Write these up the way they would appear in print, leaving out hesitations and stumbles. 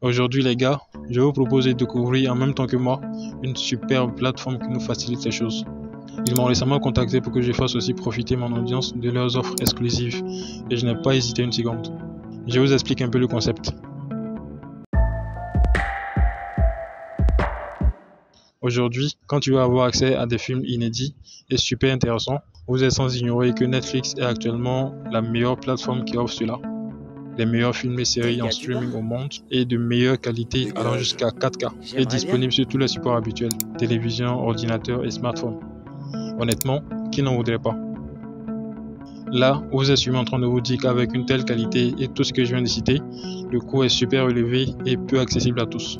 Aujourd'hui les gars, je vais vous proposer de découvrir en même temps que moi une superbe plateforme qui nous facilite les choses. Ils m'ont récemment contacté pour que je fasse aussi profiter mon audience de leurs offres exclusives et je n'ai pas hésité une seconde. Je vous explique un peu le concept. Aujourd'hui, quand tu veux avoir accès à des films inédits et super intéressants, vous êtes sans ignorer que Netflix est actuellement la meilleure plateforme qui offre cela. Les meilleurs films et séries en streaming au monde et de meilleure qualité allant jusqu'à 4K et disponible sur tous les supports habituels, télévision, ordinateur et smartphone. Honnêtement, qui n'en voudrait pas? Là, vous êtes sûrement en train de vous dire qu'avec une telle qualité et tout ce que je viens de citer, le coût est super élevé et peu accessible à tous.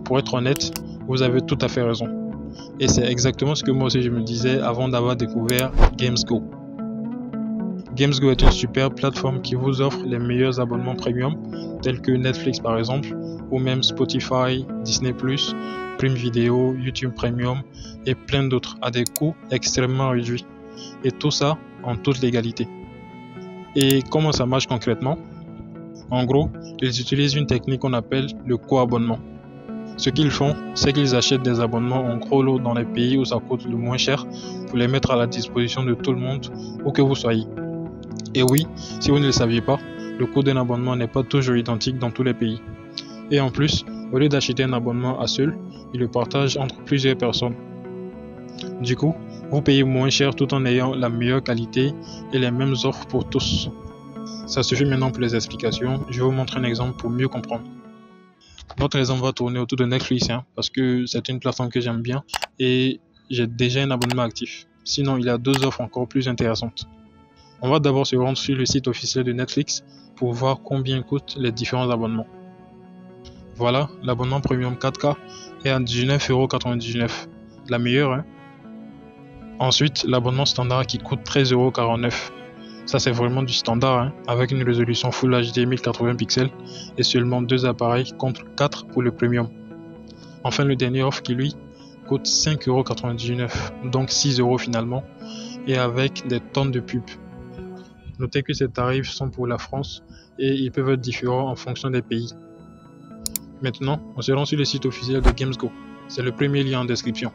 Pour être honnête, vous avez tout à fait raison. Et c'est exactement ce que moi aussi je me disais avant d'avoir découvert GamesGo. GamesGo est une super plateforme qui vous offre les meilleurs abonnements premium, tels que Netflix par exemple, ou même Spotify, Disney+, Prime Video, YouTube Premium et plein d'autres à des coûts extrêmement réduits. Et tout ça en toute légalité. Et comment ça marche concrètement? En gros, ils utilisent une technique qu'on appelle le co-abonnement. Ce qu'ils font, c'est qu'ils achètent des abonnements en gros lot dans les pays où ça coûte le moins cher pour les mettre à la disposition de tout le monde, où que vous soyez. Et oui, si vous ne le saviez pas, le coût d'un abonnement n'est pas toujours identique dans tous les pays. Et en plus, au lieu d'acheter un abonnement à seul, ils le partagent entre plusieurs personnes. Du coup, vous payez moins cher tout en ayant la meilleure qualité et les mêmes offres pour tous. Ça suffit maintenant pour les explications, je vais vous montrer un exemple pour mieux comprendre. Notre exemple va tourner autour de Netflix parce que c'est une plateforme que j'aime bien et j'ai déjà un abonnement actif. Sinon, il y a deux offres encore plus intéressantes. On va d'abord se rendre sur le site officiel de Netflix pour voir combien coûtent les différents abonnements. Voilà, l'abonnement Premium 4K est à 19,99€. La meilleure, Ensuite, l'abonnement standard qui coûte 13,49€. Ça c'est vraiment du standard, avec une résolution Full HD 1080 pixels et seulement 2 appareils contre 4 pour le Premium. Enfin, le dernier offre qui lui coûte 5,99€, donc 6€ finalement, et avec des tonnes de pubs. Notez que ces tarifs sont pour la France et ils peuvent être différents en fonction des pays. Maintenant, on se rend sur le site officiel de GamesGo. C'est le premier lien en description.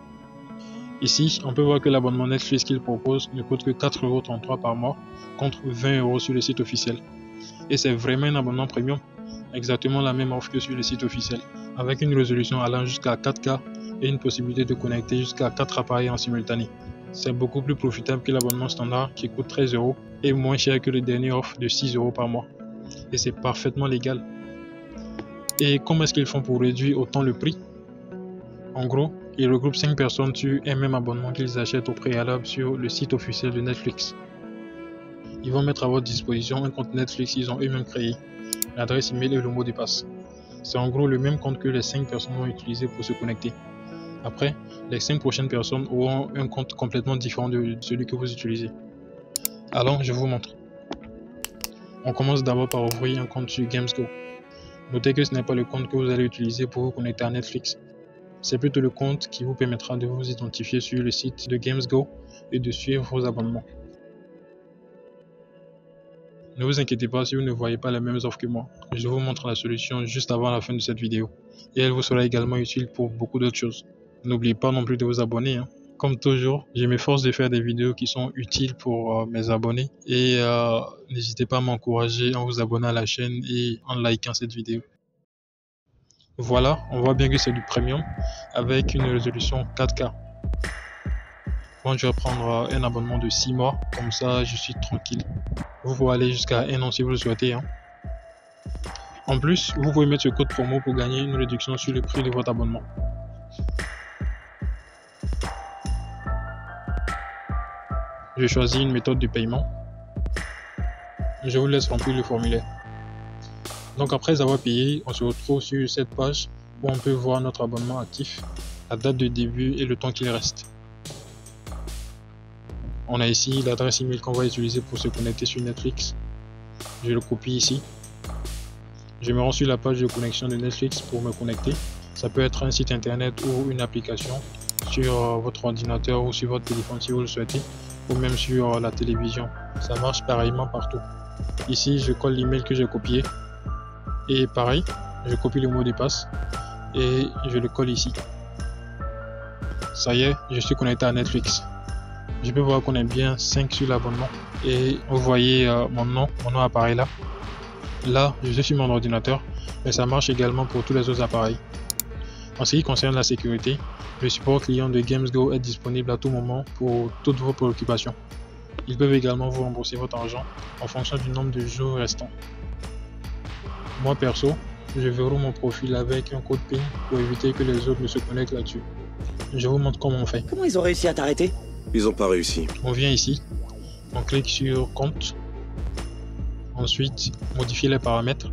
Ici, on peut voir que l'abonnement Netflix qu'il propose ne coûte que 4,33€ par mois contre 20€ sur le site officiel. Et c'est vraiment un abonnement premium, exactement la même offre que sur le site officiel, avec une résolution allant jusqu'à 4K et une possibilité de connecter jusqu'à 4 appareils en simultané. C'est beaucoup plus profitable que l'abonnement standard qui coûte 13€ et moins cher que le dernier offre de 6€ par mois. Et c'est parfaitement légal. Et comment est-ce qu'ils font pour réduire autant le prix? En gros, ils regroupent 5 personnes sur un même abonnement qu'ils achètent au préalable sur le site officiel de Netflix. Ils vont mettre à votre disposition un compte Netflix qu'ils ont eux-mêmes créé, l'adresse email et le mot de passe. C'est en gros le même compte que les 5 personnes vont utiliser pour se connecter. Après, les 5 prochaines personnes auront un compte complètement différent de celui que vous utilisez. Alors, je vous montre. On commence d'abord par ouvrir un compte sur GamesGo. Notez que ce n'est pas le compte que vous allez utiliser pour vous connecter à Netflix. C'est plutôt le compte qui vous permettra de vous identifier sur le site de GamesGo et de suivre vos abonnements. Ne vous inquiétez pas si vous ne voyez pas les mêmes offres que moi. Je vous montre la solution juste avant la fin de cette vidéo. Et elle vous sera également utile pour beaucoup d'autres choses. N'oubliez pas non plus de vous abonner. Comme toujours, je m'efforce de faire des vidéos qui sont utiles pour mes abonnés. Et n'hésitez pas à m'encourager en vous abonnant à la chaîne et en likant cette vidéo. Voilà, on voit bien que c'est du premium avec une résolution 4K. Bon, je vais prendre un abonnement de 6 mois, comme ça je suis tranquille. Vous pouvez aller jusqu'à 1 an si vous le souhaitez. En plus, vous pouvez mettre ce code promo pour gagner une réduction sur le prix de votre abonnement. Je choisis une méthode de paiement. Je vous laisse remplir le formulaire. Donc après avoir payé, on se retrouve sur cette page où on peut voir notre abonnement actif, la date de début et le temps qu'il reste. On a ici l'adresse email qu'on va utiliser pour se connecter sur Netflix. Je le copie ici. Je me rends sur la page de connexion de Netflix pour me connecter. Ça peut être un site internet ou une application sur votre ordinateur ou sur votre téléphone si vous le souhaitez, ou même sur la télévision. Ça marche pareillement partout. Ici, je colle l'email que j'ai copié. Et pareil, Je copie le mot de passe et je le colle ici. Ça y est, je suis connecté à Netflix. Je peux voir qu'on est bien 5 sur l'abonnement. Et vous voyez mon nom apparaît là. Là, je suis sur mon ordinateur, mais ça marche également pour tous les autres appareils. En ce qui concerne la sécurité, le support client de GamesGo est disponible à tout moment pour toutes vos préoccupations. Ils peuvent également vous rembourser votre argent en fonction du nombre de jours restants. Moi perso, je verrouille mon profil avec un code PIN pour éviter que les autres ne se connectent là-dessus. Je vous montre comment on fait. Comment ils ont réussi à t'arrêter? Ils ont pas réussi. On vient ici, on clique sur compte, ensuite modifier les paramètres,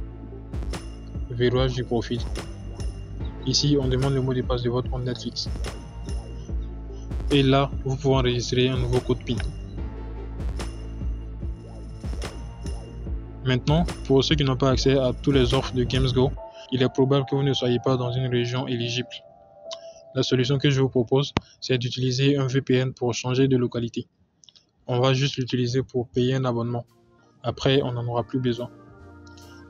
verrouillage du profil. Ici, on demande le mot de passe de votre compte Netflix. Et là, vous pouvez enregistrer un nouveau code PIN. Maintenant, pour ceux qui n'ont pas accès à toutes les offres de GamesGo, il est probable que vous ne soyez pas dans une région éligible. La solution que je vous propose, c'est d'utiliser un VPN pour changer de localité. On va juste l'utiliser pour payer un abonnement. Après, on n'en aura plus besoin.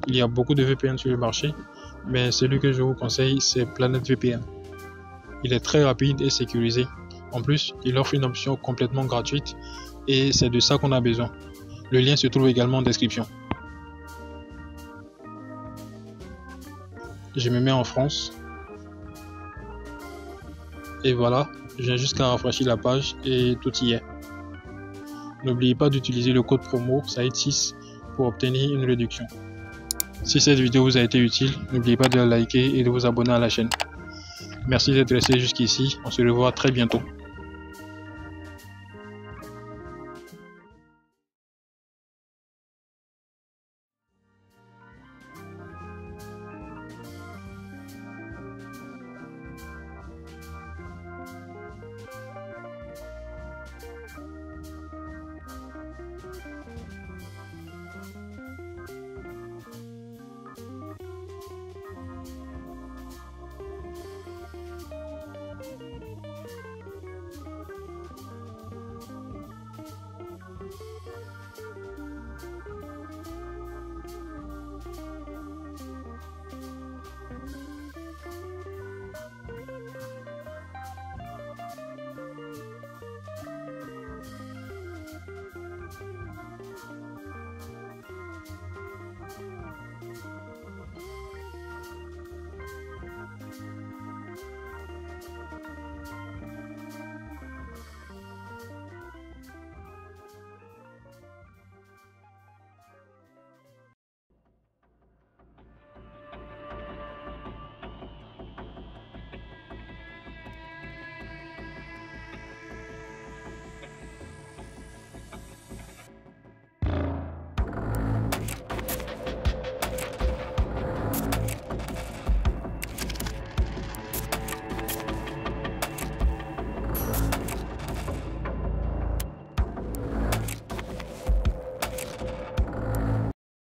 Il y a beaucoup de VPN sur le marché, mais celui que je vous conseille, c'est Planet VPN. Il est très rapide et sécurisé. En plus, il offre une option complètement gratuite et c'est de ça qu'on a besoin. Le lien se trouve également en description. Je me mets en France. Et voilà, je viens jusqu'à rafraîchir la page et tout y est. N'oubliez pas d'utiliser le code promo SAID6 pour obtenir une réduction. Si cette vidéo vous a été utile, n'oubliez pas de la liker et de vous abonner à la chaîne. Merci d'être resté jusqu'ici, on se revoit très bientôt.